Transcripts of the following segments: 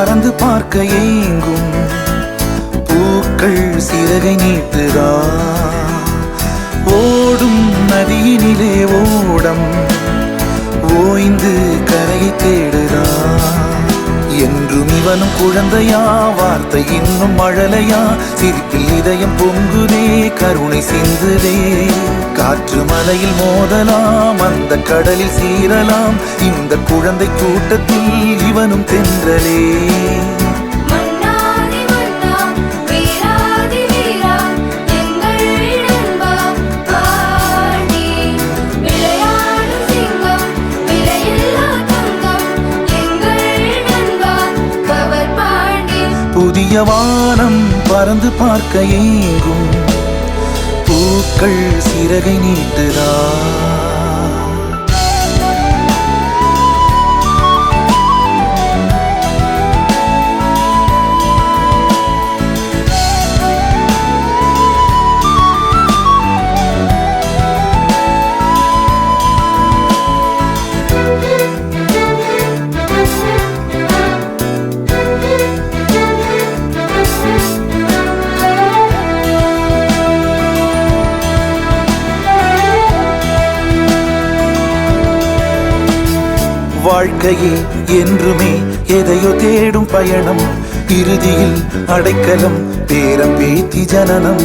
பறந்து பார்க்க ஏங்கும் பூக்கள் சிறகை நீட்டுதா ஓடும் நதியினிலே ஓடம் ஓய்ந்து கரையை தேடுதா என்றும் இவனும் குழந்தையா வார்த்தை இன்னும் மழலையா சிரிப்பில் இதயம் பொங்குதே கருணை சிந்துதே காற்று மலையில் மோதலாம் அந்த கடலில் சீரலாம் இந்த குழந்தை கூட்டத்தில் இவனும் தென்றலே புதிய வானம் பறந்து பார்க்க ஏங்கும் பூக்கள் சிறகை நீட்டுதா வாழ்க்கையே என்றுமே எதையோ தேடும் பயணம் இறுதியில் அடைக்கலம் பேரம் பேத்தி ஜனனம்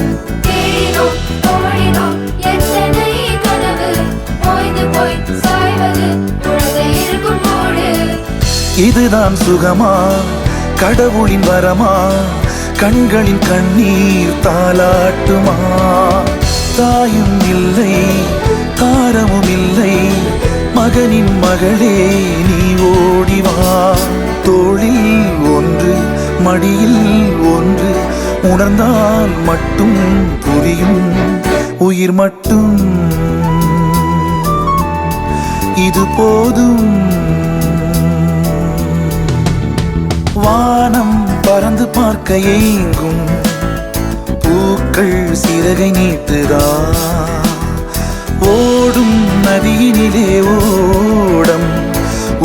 இதுதான் சுகமா கடவுளின் வரமா கண்களின் கண்ணீர் தாலாட்டுமா தாயும் இல்லை தாரமும் இல்லை மகனின் மகளே நீ ஓடிவா தோளில் ஒன்று மடியில் ஒன்று உணர்ந்தால் மட்டும் புரியும் உயிர் மட்டும் இது போதும் வானம் பறந்து பார்க்க ஏங்கும் பூக்கள் சிறகை நீட்டுதா ஓடும் நதியினிலே ஓடம்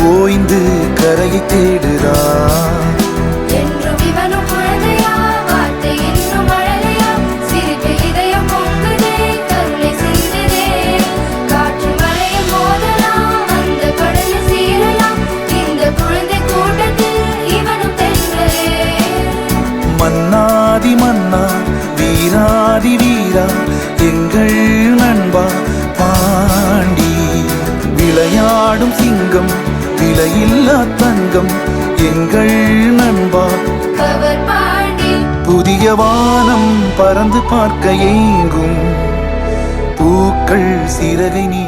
ஓய்ந்து கரையை தேடுதா மன்னாதி மன்னா வீராதி வீரா எங்கள் நண்பா பாண்டி விளையாடும் சிங்கம் விலையில்லா தங்கம் எங்கள் நண்பா புதிய வானம் பறந்து பார்க்க ஏங்கும் பூக்கள் சிறகை நீ